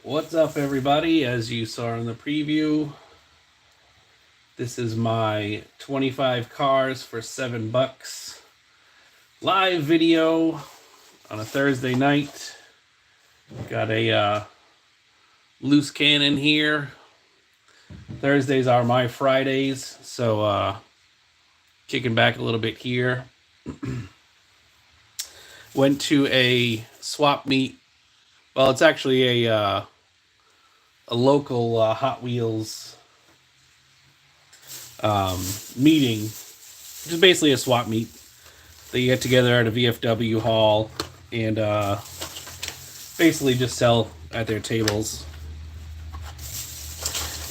What's up, everybody? As you saw in the preview, this is my 25 cars for $7 live video on a Thursday night. Got a loose cannon here. Thursdays are my Fridays, so kicking back a little bit here. Went to a swap meet. Well, it's actually a local Hot Wheels meeting, which is basically a swap meet. They get together at a VFW hall and basically just sell at their tables.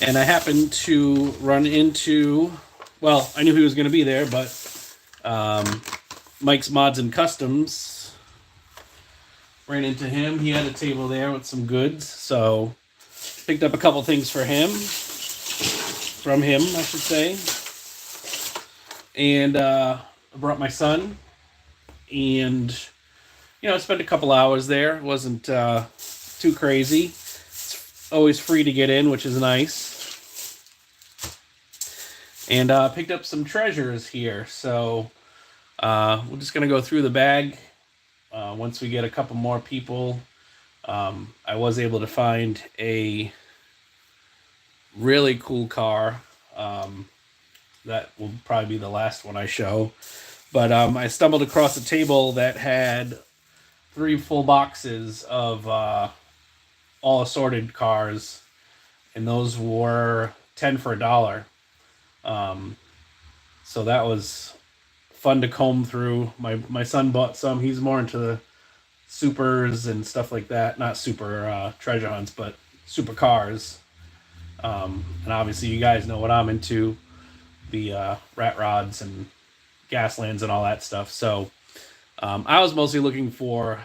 And I happened to run into, well, I knew he was going to be there, but Mike's Mods and Customs, ran into him. He had a table there with some goods, so picked up a couple things from him, I should say. And I brought my son, and spent a couple hours there. It wasn't too crazy. It's always free to get in, which is nice. And picked up some treasures here, so we're just gonna go through the bag. Once we get a couple more people, I was able to find a really cool car. That will probably be the last one I show. But I stumbled across a table that had 3 full boxes of all assorted cars, and those were 10 for $1. So that was fun to comb through. My son bought some. He's more into the supers and stuff like that. Not super treasure hunts, but super cars. And obviously you guys know what I'm into, the rat rods and Gaslands and all that stuff. So I was mostly looking for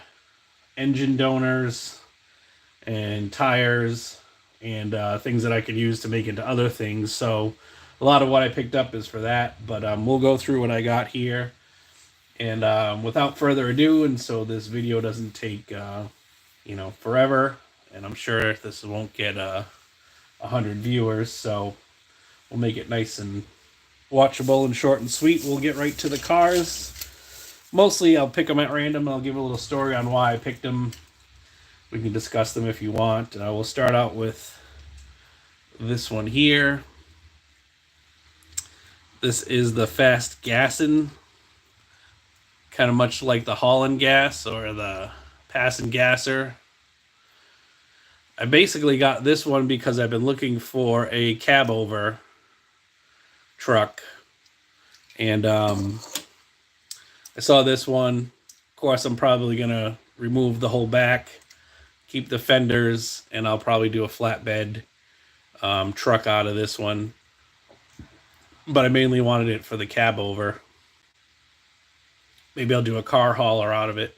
engine donors and tires and things that I could use to make into other things. So a lot of what I picked up is for that, but we'll go through what I got here. And without further ado, and so this video doesn't take forever, and I'm sure this won't get 100 viewers, so we'll make it nice and watchable and short and sweet. We'll get right to the cars. Mostly I'll pick them at random, and I'll give a little story on why I picked them. We can discuss them if you want. And I will start out with this one here. This is the Fast Gassin', kind of much like the Holland Gas or the Passin' Gasser. I basically got this one because I've been looking for a cab over truck, and I saw this one. Of course, I'm probably gonna remove the whole back, keep the fenders, and I'll probably do a flatbed truck out of this one. But I mainly wanted it for the cab over. Maybe I'll do a car hauler out of it,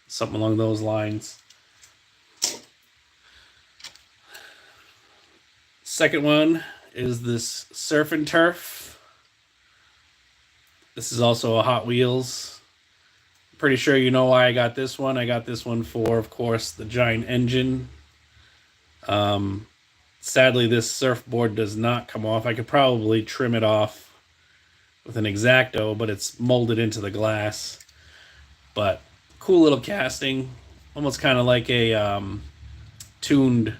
something along those lines. Second one is this Surf and Turf. This is also a Hot Wheels. Pretty sure you know why I got this one. I got this one for, of course, the giant engine. Sadly, this surfboard does not come off. I could probably trim it off with an X-Acto, but it's molded into the glass. But cool little casting, almost kind of like a tuned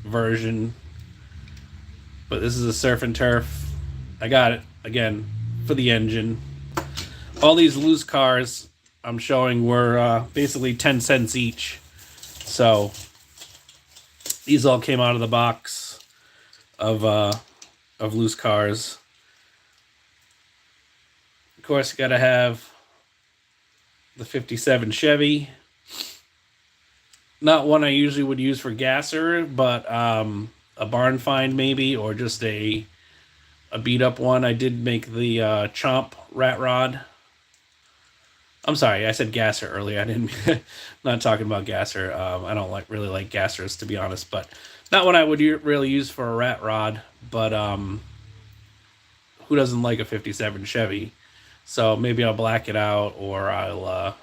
version. But this is a Surf and Turf. I got it, again, for the engine. All these loose cars I'm showing were basically 10 cents each. So these all came out of the box of loose cars. Of course, you got to have the 57 Chevy. Not one I usually would use for gasser, but a barn find maybe, or just a beat up one. I did make the Chomp rat rod. I'm sorry, I said gasser earlier. I didn't. Not talking about gasser. I don't really like gassers, to be honest, but not one I would really use for a rat rod. But who doesn't like a 57 Chevy? So maybe I'll black it out, or I'll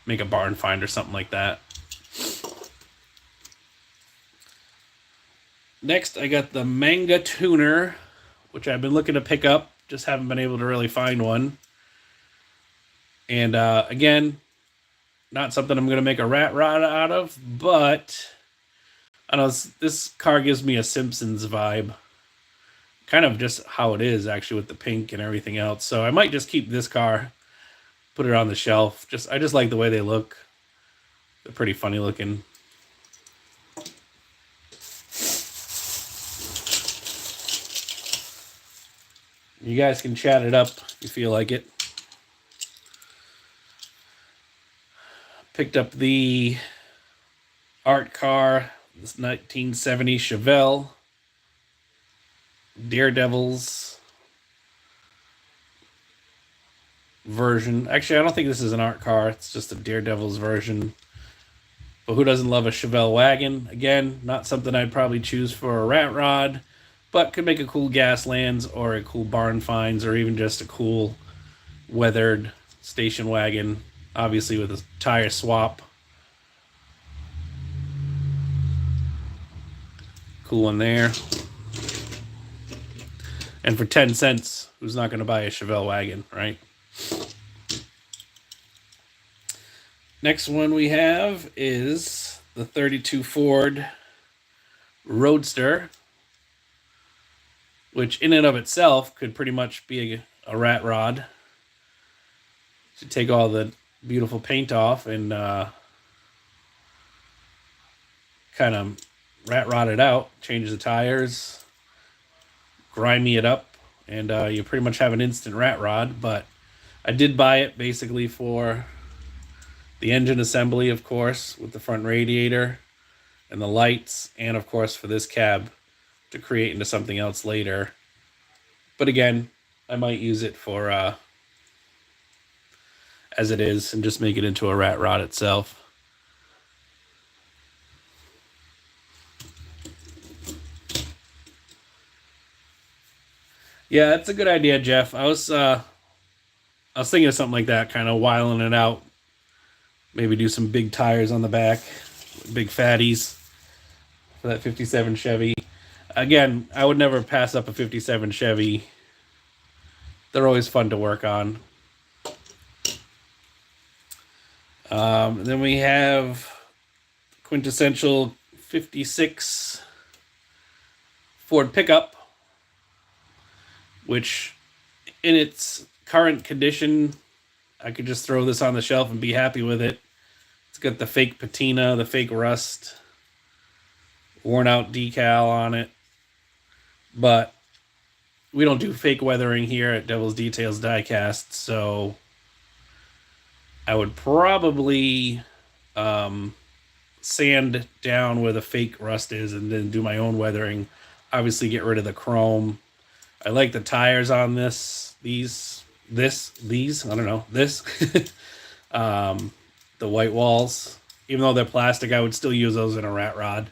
make a barn find or something like that. Next, I got the Manga Tuner, which I've been looking to pick up. Just haven't been able to really find one. And again, not something I'm going to make a rat rod out of, but I don't know, this car gives me a Simpsons vibe. Kind of just how it is, actually, with the pink and everything else. So I might just keep this car, put it on the shelf. I just like the way they look. They're pretty funny looking. You guys can chat it up if you feel like it. Picked up the art car, this 1970 Chevelle Daredevils version. Actually, I don't think this is an art car. It's just a Daredevils version. But who doesn't love a Chevelle wagon? Again, not something I'd probably choose for a rat rod, but could make a cool gas lands or a cool barn finds or even just a cool weathered station wagon, obviously with a tire swap. Cool one there. And for 10 cents, who's not going to buy a Chevelle wagon, right? Next one we have is the 32 Ford Roadster, which in and of itself could pretty much be a rat rod. To take all the beautiful paint off and kind of rat rod it out, change the tires, grimy it up, and you pretty much have an instant rat rod. But I did buy it basically for the engine assembly, of course, with the front radiator and the lights, and of course for this cab to create into something else later. But again, I might use it for as it is and just make it into a rat rod itself. Yeah, that's a good idea, Jeff. I was thinking of something like that, kind of whiling it out. Maybe do some big tires on the back, big fatties for that 57 Chevy. Again, I would never pass up a 57 Chevy. They're always fun to work on. Then we have quintessential 56 Ford pickup, which in its current condition, I could just throw this on the shelf and be happy with it. It's got the fake patina, the fake rust, worn out decal on it. But we don't do fake weathering here at Devil's Details Diecast, so I would probably sand down where the fake rust is and then do my own weathering. Obviously get rid of the chrome. I like the tires on these, I don't know, this. The white walls, even though they're plastic, I would still use those in a rat rod.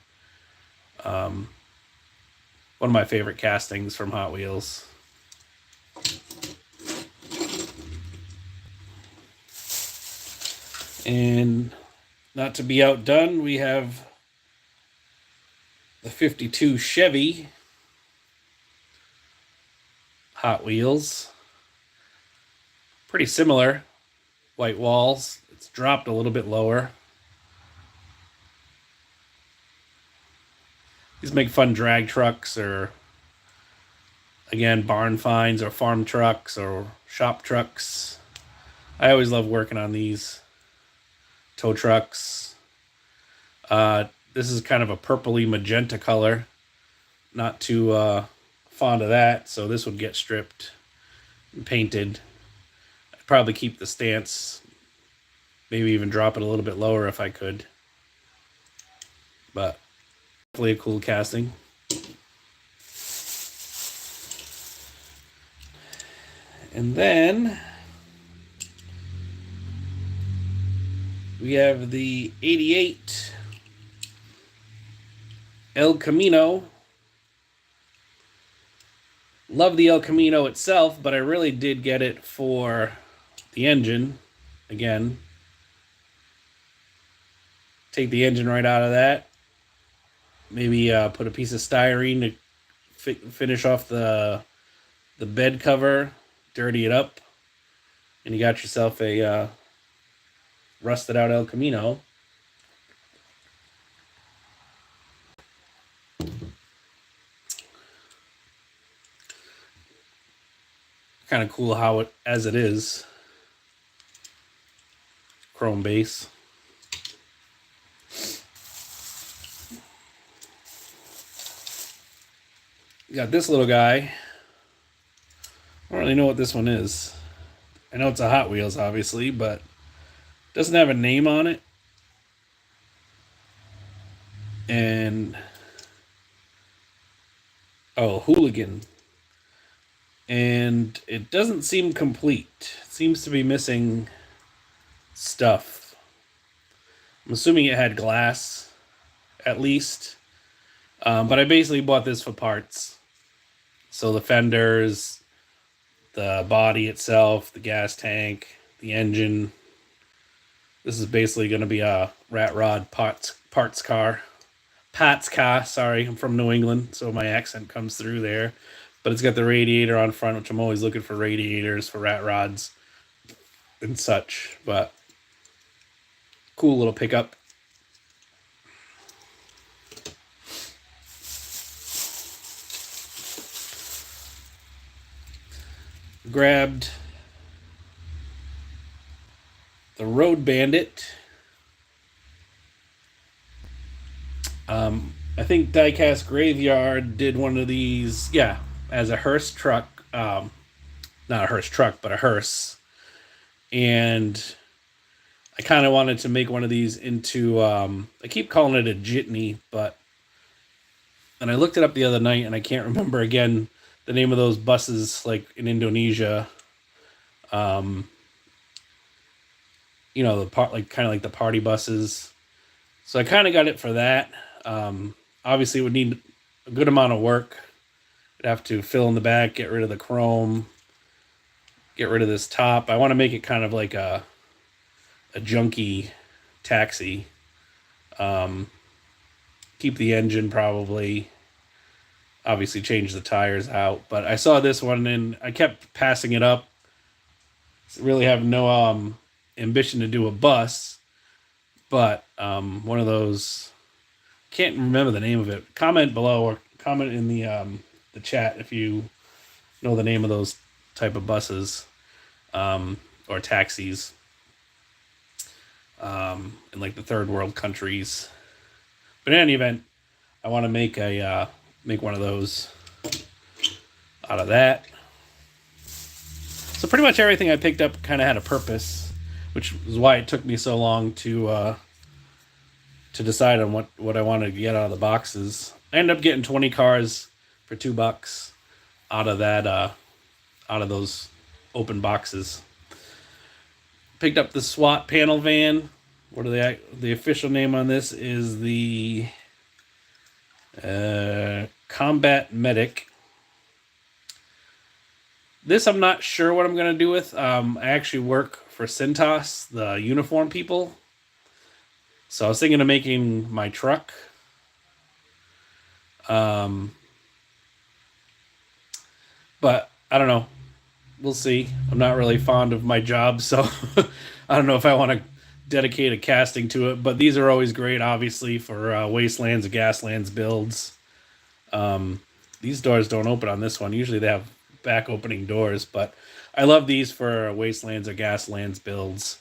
One of my favorite castings from Hot Wheels. And not to be outdone, we have the 52 Chevy Hot Wheels. Pretty similar. White walls. It's dropped a little bit lower. These make fun drag trucks or, again, barn finds or farm trucks or shop trucks. I always love working on these. Tow trucks. This is kind of a purpley magenta color. Not too fond of that, so this would get stripped and painted. I'd probably keep the stance, maybe even drop it a little bit lower if I could. But definitely a cool casting. And then we have the 88 El Camino. Love the El Camino itself, but I really did get it for the engine. Again, take the engine right out of that. Maybe put a piece of styrene to finish off the bed cover, dirty it up, and you got yourself a rusted out El Camino. Kind of cool how it, as it is, chrome base. You got this little guy. I don't really know what this one is. I know it's a Hot Wheels, obviously, but it doesn't have a name on it. And oh, Hooligan. And it doesn't seem complete. It seems to be missing stuff. I'm assuming it had glass, at least. But I basically bought this for parts. So the fenders, the body itself, the gas tank, the engine. This is basically going to be a rat rod parts car. Pat's car, sorry, I'm from New England, so my accent comes through there. But it's got the radiator on front, which I'm always looking for radiators for rat rods and such. But cool little pickup. Grabbed the Road Bandit. I think Diecast Graveyard did one of these, yeah, as a hearse truck. Not a hearse truck, but a hearse. And I kind of wanted to make one of these into, I keep calling it a jitney, but, and I looked it up the other night and I can't remember again the name of those buses, like in Indonesia. You know, the part, like kind of like the party buses. So I kind of got it for that. Obviously, it would need a good amount of work. I'd have to fill in the back, get rid of the chrome, get rid of this top. I want to make it kind of like a junky taxi. Keep the engine probably. Obviously, change the tires out. But I saw this one and I kept passing it up. Really have no ambition to do a bus, but one of those. Can't remember the name of it. Comment below or comment in the chat if you know the name of those type of buses or taxis in like the third world countries. But in any event, I want to make make one of those out of that. So pretty much everything I picked up kind of had a purpose, which is why it took me so long to decide on what I wanted to get out of the boxes. I ended up getting 20 cars for $2 out of that out of those open boxes. Picked up the Swat Panel van. What are the official name on this is the Combat Medic. This I'm not sure what I'm going to do with. I actually work for Cintas, the uniform people. So I was thinking of making my truck. But I don't know. We'll see. I'm not really fond of my job, so I don't know if I want to dedicate a casting to it. But these are always great, obviously, for wastelands or gaslands builds. These doors don't open on this one. Usually they have back opening doors, but I love these for wastelands or gaslands builds.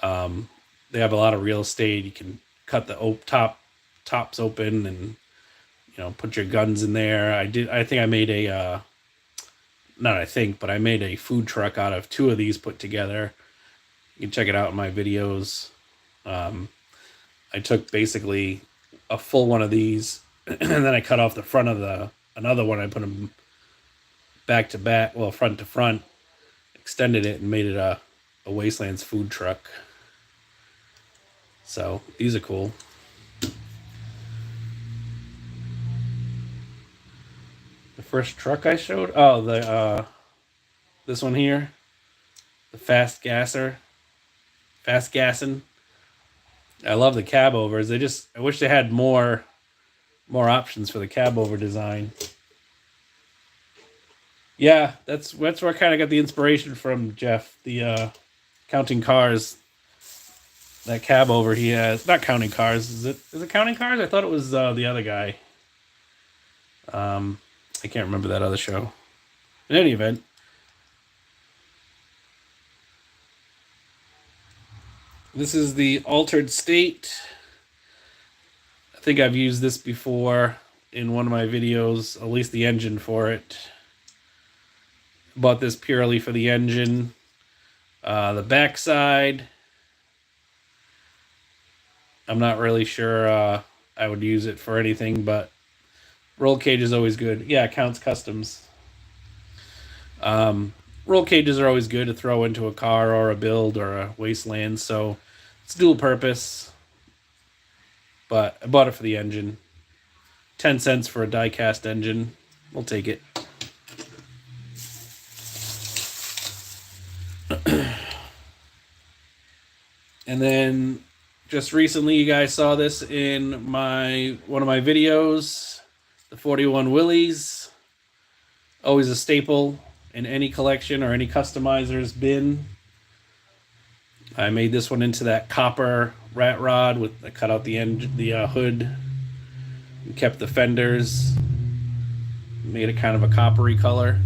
They have a lot of real estate. You can cut the tops open and put your guns in there. I think I made a I made a food truck out of 2 of these put together. You can check it out in my videos. I took basically a full one of these and then I cut off the front of another one. I put them back to back, well, front to front, extended it and made it a wastelands food truck. So these are cool. The first truck I showed, this one here, the fast gassing. I love the cab overs. I wish they had more more options for the cab over design. Yeah, that's where I kind of got the inspiration from, Jeff. The counting cars, that cab over he has. Not counting cars. Is it counting cars? I thought it was the other guy. I can't remember that other show. In any event, this is the altered state. I think I've used this before in one of my videos, at least the engine for it. Bought this purely for the engine. The backside, I'm not really sure I would use it for anything, but roll cage is always good. Yeah, it counts customs. Roll cages are always good to throw into a car or a build or a wasteland, so it's dual purpose. But I bought it for the engine. 10 cents for a die-cast engine. We'll take it. And then just recently you guys saw this in one of my videos, the 41 Willys. Always a staple in any collection or any customizer's bin. I made this one into that copper rat rod with I cut out the hood, and kept the fenders, made it kind of a coppery color.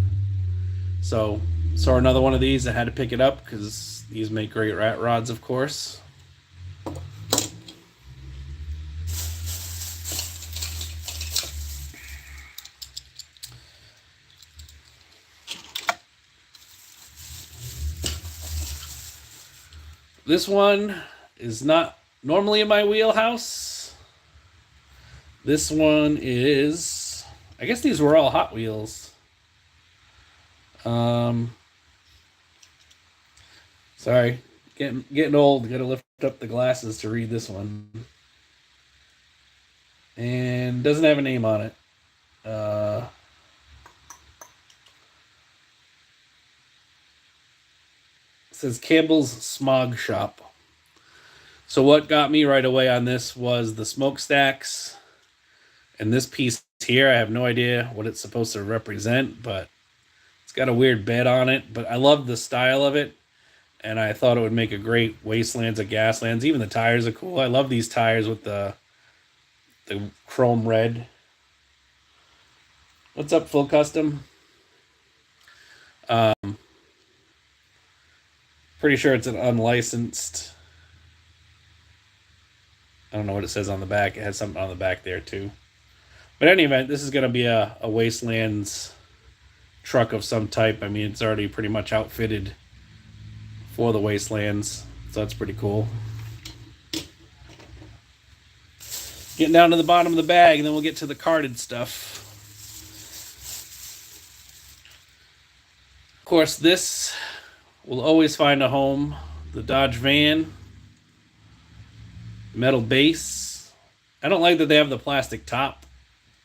So saw another one of these, I had to pick it up because these make great rat rods, of course. This one is not normally in my wheelhouse. This one is, I guess these were all Hot Wheels. Sorry, getting old. Got to lift up the glasses to read this one. And doesn't have a name on it. It says Campbell's Smog Shop. So what got me right away on this was the smokestacks. And this piece here, I have no idea what it's supposed to represent, but it's got a weird bed on it. But I love the style of it, and I thought it would make a great wastelands of gaslands. Even the tires are cool. I love these tires with the chrome red. What's up, Full Custom? Pretty sure it's an unlicensed. I don't know what it says on the back. It has something on the back there too. But in any event, this is going to be a wastelands truck of some type. I mean, it's already pretty much outfitted for the wastelands, so that's pretty cool. Getting down to the bottom of the bag, and then we'll get to the carded stuff. Of course, this will always find a home. The Dodge van. Metal base. I don't like that they have the plastic top,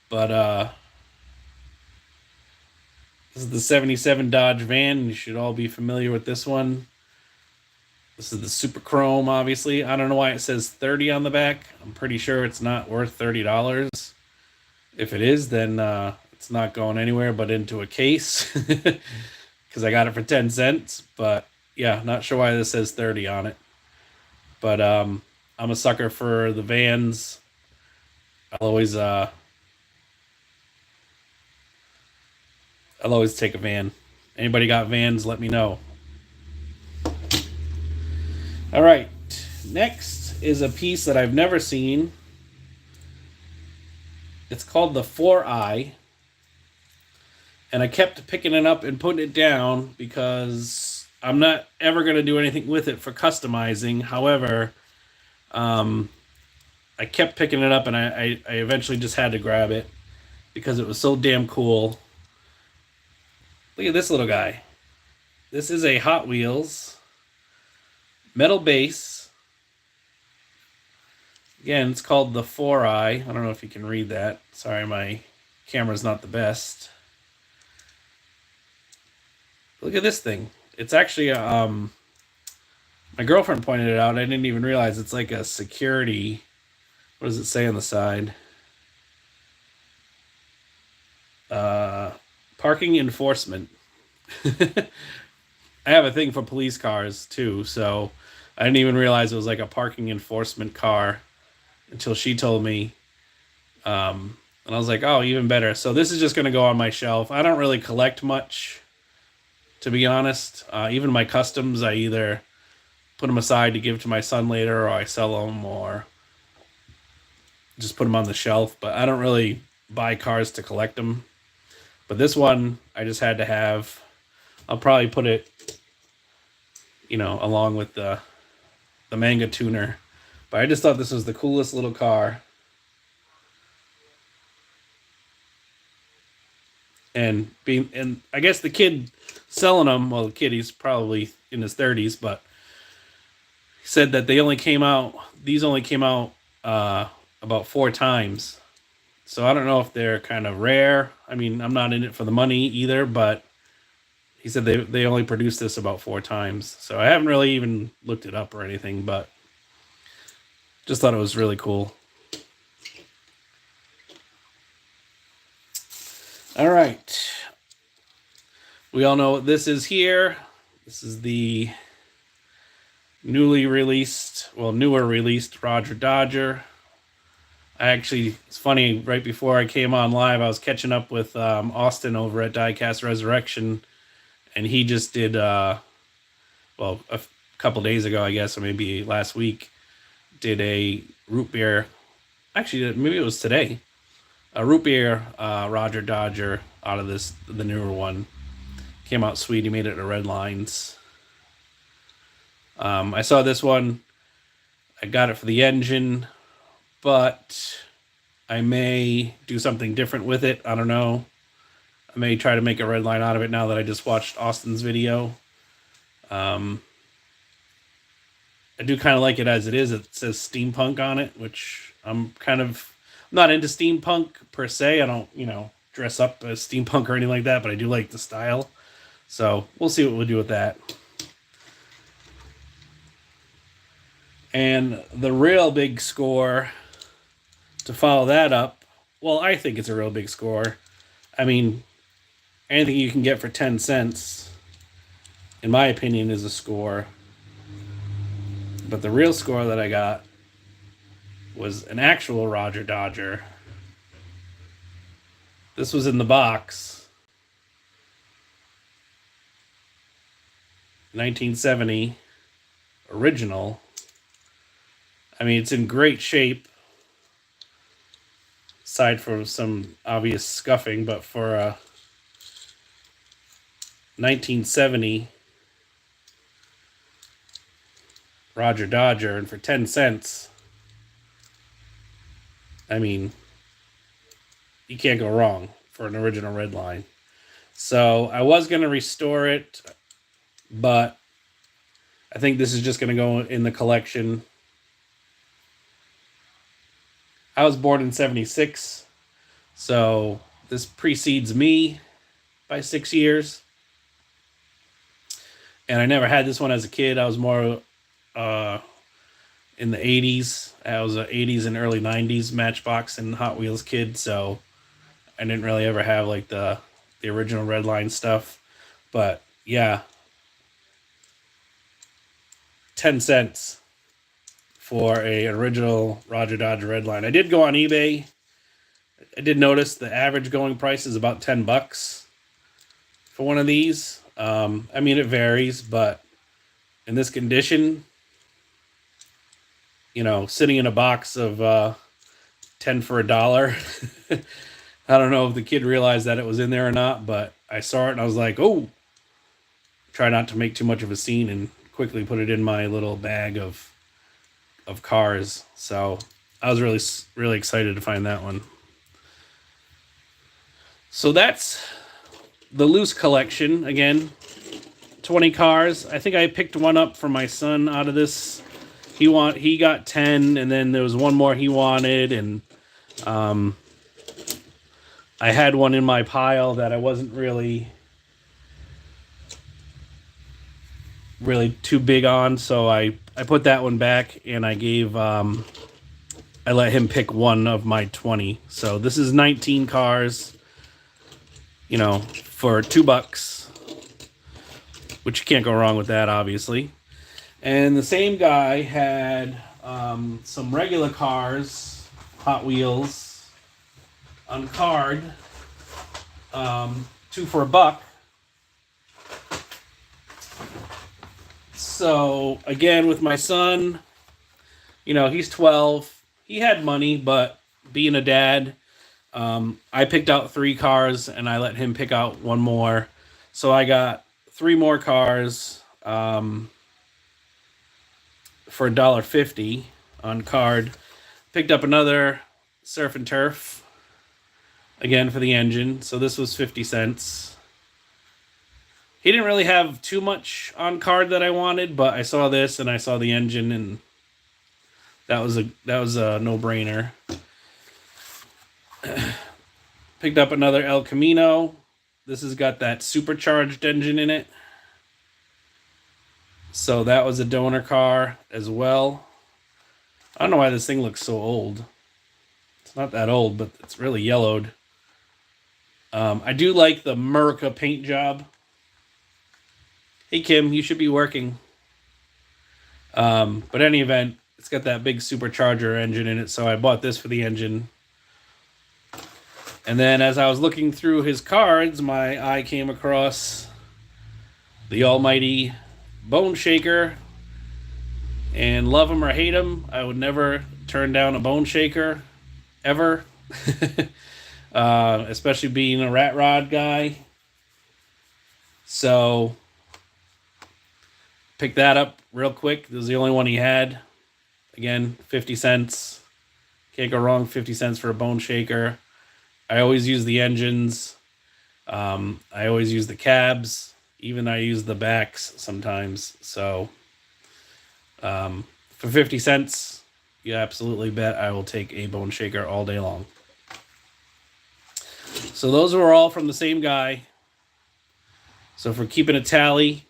but this is the 77 Dodge van. You should all be familiar with this one. This is the Super Chrome, obviously. I don't know why it says 30 on the back. I'm pretty sure it's not worth $30. If it is, then it's not going anywhere but into a case because I got it for 10 cents. But yeah, not sure why this says 30 on it. But I'm a sucker for the vans. I'll always take a van. Anybody got vans, let me know. All right, next is a piece that I've never seen. It's called the 4i. And I kept picking it up and putting it down because I'm not ever going to do anything with it for customizing. However, I kept picking it up, and I eventually just had to grab it because it was so damn cool. Look at this little guy. This is a Hot Wheels metal base. Again, it's called the 4i. I don't know if you can read that. Sorry, my camera's not the best. Look at this thing. It's actually my girlfriend pointed it out. I didn't even realize it's like a security. What does it say on the side? Parking enforcement. I have a thing for police cars too, so I didn't even realize it was like a parking enforcement car until she told me. And I was like, oh, even better. So this is just going to go on my shelf. I don't really collect much, to be honest. Even my customs, I either put them aside to give to my son later, or I sell them, or just put them on the shelf. But I don't really buy cars to collect them. But this one, I just had to have. I'll probably put it, along with the Manga tuner. But I just thought this was the coolest little car. And I guess the kid selling them, well, the kid, he's probably in his 30s, but he said that these only came out about 4 times. So I don't know if they're kind of rare. I mean, I'm not in it for the money either, but he said they only produced this about 4 times. So I haven't really even looked it up or anything, but just thought it was really cool. All right. We all know what this is here. This is the newer released Roger Dodger. It's funny, right before I came on live, I was catching up with Austin over at Diecast Resurrection, and he just did, a couple days ago, I guess, or maybe last week, did a root beer. Actually, maybe it was today. A root beer Roger Dodger out of the newer one. Came out sweet. He made it to red lines. I saw this one. I got it for the engine, but I may do something different with it. I don't know. I may try to make a red line out of it now that I just watched Austin's video. I do kind of like it as it is. It says steampunk on it, which I'm not into steampunk per se. I don't, dress up as steampunk or anything like that, but I do like the style. So we'll see what we'll do with that. And the real big score to follow that up, well, I think it's a real big score. I mean, anything you can get for 10 cents, in my opinion, is a score. But the real score that I got was an actual Roger Dodger. This was in the box. 1970. Original. I mean, it's in great shape. Aside from some obvious scuffing, but for a 1970 Roger Dodger, and for 10 cents, I mean, you can't go wrong for an original red line. So I was going to restore it, but I think this is just going to go in the collection. I was born in 76, so this precedes me by 6 years. And I never had this one as a kid. I was more in the 80s. I was an 80s and early 90s Matchbox and Hot Wheels kid, so I didn't really ever have like the original red line stuff. But yeah, 10 cents for an original Roger Dodger red line. I did go on eBay. I did notice the average going price is about $10 for one of these. I mean, it varies, but in this condition, sitting in a box of 10 for $1. I don't know if the kid realized that it was in there or not, but I saw it and I was like, oh, try not to make too much of a scene, and quickly put it in my little bag of cars. So I was really, really excited to find that one. So that's the loose collection. Again, 20 cars. I think I picked one up for my son out of this. He got 10, and then there was one more he wanted, and I had one in my pile that I wasn't really too big on, so I put that one back, and I let him pick one of my 20. So this is 19 cars. you know, for $2, which you can't go wrong with that, obviously. And the same guy had some regular cars, Hot Wheels, on card, 2 for $1. So again, with my son, you know, he's 12. He had money, but being a dad, I picked out 3 cars and I let him pick out 1 more. So I got 3 more cars for $1.50 on card. Picked up another Surf and Turf, again for the engine. So this was 50 cents. He didn't really have too much on card that I wanted, but I saw this and I saw the engine, and that was a no-brainer. Picked up another El Camino. This has got that supercharged engine in it. So that was a donor car as well. I don't know why this thing looks so old. It's not that old, but it's really yellowed. I do like the Murica paint job. Hey, Kim, you should be working. But any event, it's got that big supercharger engine in it, so I bought this for the engine. And then as I was looking through his cards, my eye came across the almighty Bone Shaker. And love him or hate him, I would never turn down a Bone Shaker, ever. Especially being a rat rod guy. So picked that up real quick. This was the only one he had. Again, 50 cents. Can't go wrong, 50 cents for a Bone Shaker. I always use the engines. I always use the cabs. Even I use the backs sometimes. So for 50 cents, you absolutely bet I will take a Bone Shaker all day long. So those were all from the same guy. So for keeping a tally,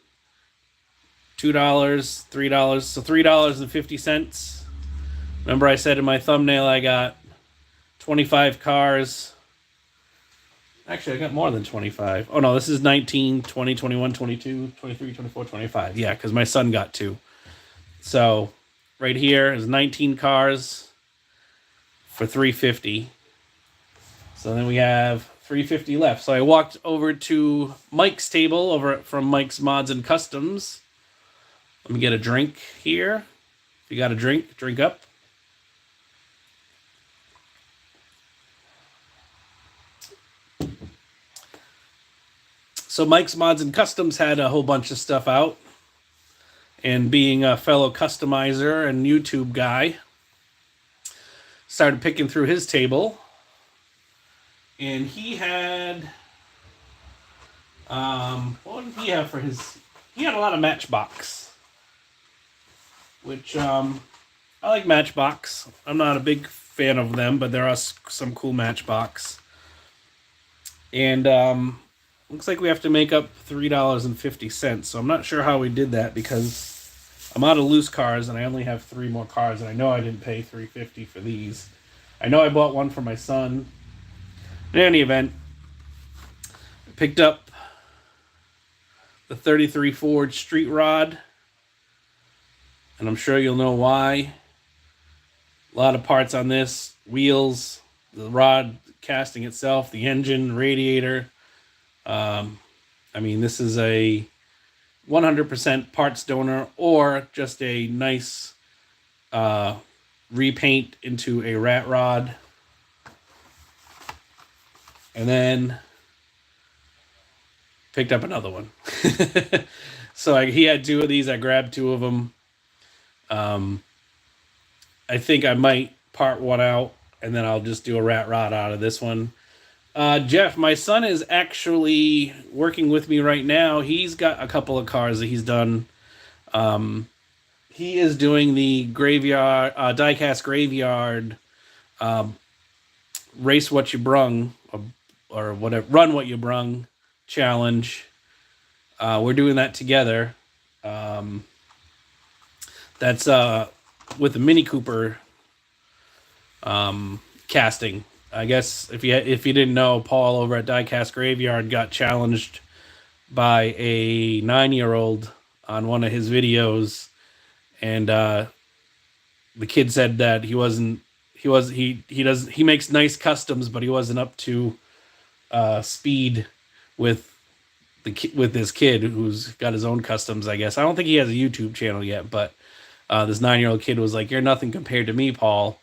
$2, $3, so $3.50. Remember I said in my thumbnail I got 25 cars. Actually, I got more than 25. Oh no, this is 19, 20, 21, 22, 23, 24, 25. Yeah, because my son got 2. So right here is 19 cars for $3.50. So then we have $3.50 left. So I walked over to Mike's table over from Mike's Mods and Customs. Let me get a drink here. If you got a drink, drink up. So Mike's Mods and Customs had a whole bunch of stuff out. And being a fellow customizer and YouTube guy, started picking through his table. And he had, what did he have for his, he had a lot of Matchbox. Which, I like Matchbox. I'm not a big fan of them, but there are some cool Matchbox. And, looks like we have to make up $3.50. So I'm not sure how we did that because I'm out of loose cars and I only have 3 more cars. And I know I didn't pay $3.50 for these. I know I bought one for my son. In any event, I picked up the 33 Ford Street Rod. And I'm sure you'll know why. A lot of parts on this. Wheels, the rod casting itself, the engine, radiator. I mean, this is a 100% parts donor or just a nice repaint into a rat rod. And then picked up another one. So he had 2 of these. I grabbed 2 of them. I think I might part one out and then I'll just do a rat rod out of this one. Jeff, my son is actually working with me right now. He's got a couple of cars that he's done. He is doing the graveyard, diecast graveyard, race what you brung, or whatever, run what you brung challenge. We're doing that together. That's with the Mini Cooper casting. I guess if you didn't know, Paul over at Diecast Graveyard got challenged by a 9-year-old on one of his videos, and the kid said that he makes nice customs, but he wasn't up to speed with with this kid who's got his own customs. I guess I don't think he has a YouTube channel yet, but this 9-year-old kid was like, "You're nothing compared to me, Paul."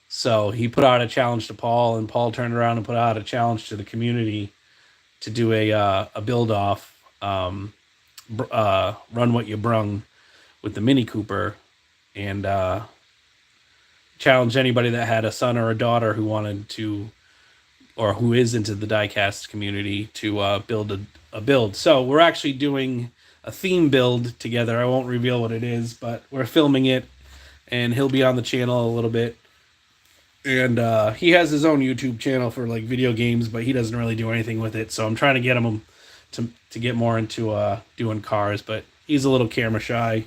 So he put out a challenge to Paul, and Paul turned around and put out a challenge to the community to do a build off, run what you brung with the Mini Cooper, and challenge anybody that had a son or a daughter who wanted to, or who is into the diecast community, to build a build. So we're actually doing a theme build together. I won't reveal what it is, but we're filming it, and he'll be on the channel a little bit. And he has his own YouTube channel for like video games, but he doesn't really do anything with it. So I'm trying to get him to get more into doing cars, but he's a little camera shy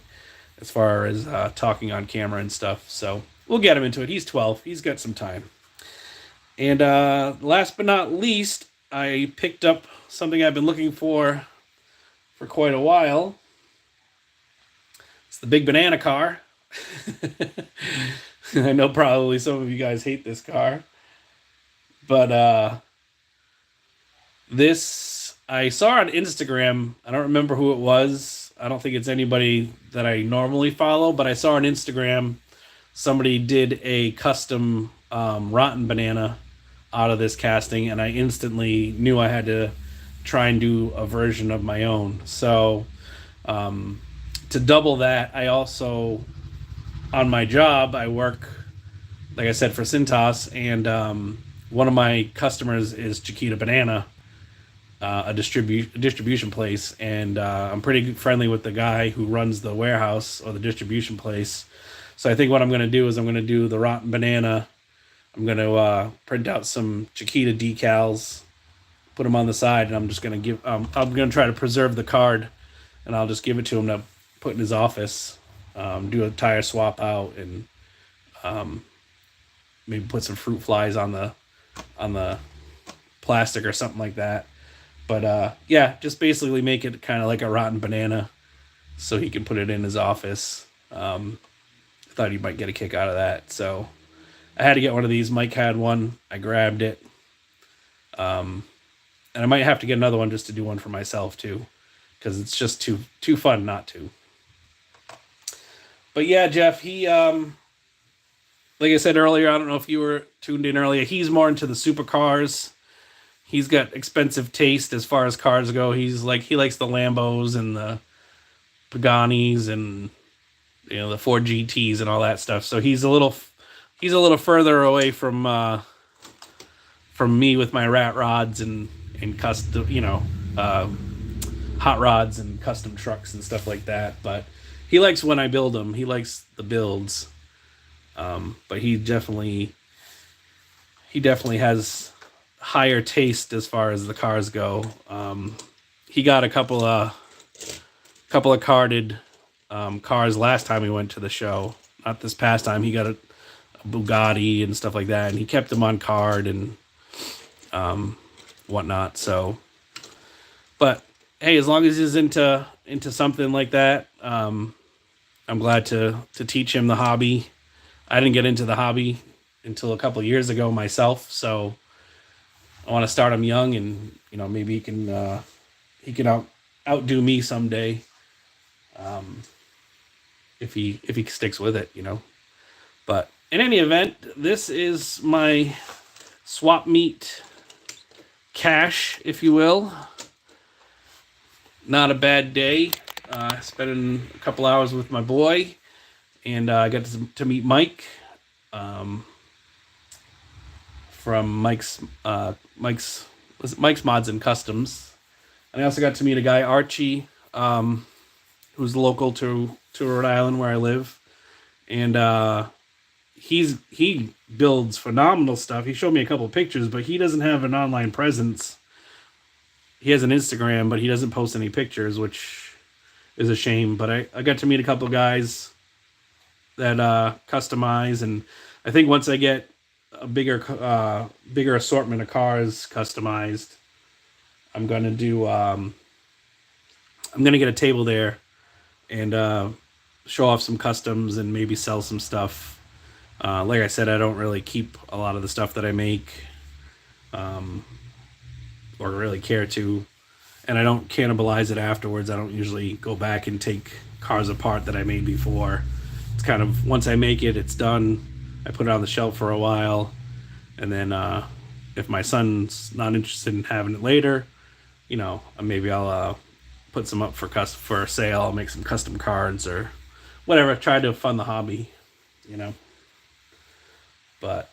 as far as talking on camera and stuff. So we'll get him into it. He's 12. He's got some time. And last but not least, I picked up something I've been looking for quite a while. It's the big banana car. I know probably some of you guys hate this car, but this I saw on Instagram. I don't remember who it was. I don't think it's anybody that I normally follow, but I saw on Instagram somebody did a custom rotten banana out of this casting, and I instantly knew I had to try and do a version of my own. So to double that, I also, on my job, I work, like I said, for Cintas, and one of my customers is Chiquita Banana, a distribution place, and I'm pretty friendly with the guy who runs the warehouse or the distribution place. So I think what I'm going to do is I'm going to do the rotten banana. I'm going to print out some Chiquita decals, put them on the side, and I'm just going to give. I'm going to try to preserve the card, and I'll just give it to him to put in his office. Do a tire swap out, and maybe put some fruit flies on the plastic or something like that. But yeah, just basically make it kind of like a rotten banana, so he can put it in his office. I thought he might get a kick out of that, so I had to get one of these. Mike had one. I grabbed it, and I might have to get another one just to do one for myself too, because it's just too fun not to. But yeah, Jeff, he, like I said earlier, I don't know if you were tuned in earlier, he's more into the supercars. He's got expensive taste as far as cars go. He likes the Lambos and the Paganis and, you know, the Ford GTs and all that stuff. So he's a little further away from me with my rat rods and custom, you know, hot rods and custom trucks and stuff like that. But he likes when I build them. He likes the builds. But he definitely has higher taste as far as the cars go. He got a couple of carded cars last time we went to the show. Not this past time. He got a Bugatti and stuff like that, and he kept them on card and whatnot. So, but hey, as long as he's into something like that, I'm glad to teach him the hobby. I didn't get into the hobby until a couple of years ago myself, so I want to start him young, and you know, maybe he can outdo me someday, if he sticks with it, you know. But in any event, this is my swap meet cache, if you will. Not a bad day. Spending a couple hours with my boy, and I got to meet Mike from Mike's Mods and Customs, and I also got to meet a guy, Archie, who's local to Rhode Island where I live, and he builds phenomenal stuff. He showed me a couple of pictures, but he doesn't have an online presence. He has an Instagram, but he doesn't post any pictures, which is a shame. But I got to meet a couple of guys that customize, and I think once I get a bigger assortment of cars customized. I'm gonna do. I'm gonna get a table there and show off some customs and maybe sell some stuff. Like I said, I don't really keep a lot of the stuff that I make, or really care to, and I don't cannibalize it afterwards. I don't usually go back and take cars apart that I made before. It's kind of, once I make it, it's done. I put it on the shelf for a while, and then if my son's not interested in having it later, maybe I'll put some up for sale. I'll make some custom cards or whatever. Try to fund the hobby, you know. But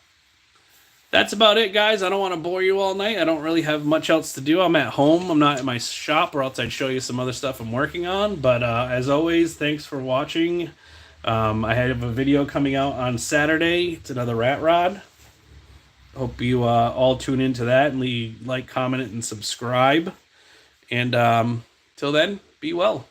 that's about it, guys. I don't want to bore you all night. I don't really have much else to do. I'm at home. I'm not at my shop, or else I'd show you some other stuff I'm working on. But as always, thanks for watching. I have a video coming out on Saturday. It's another rat rod. Hope you all tune into that and like, comment, and subscribe. And till then, be well.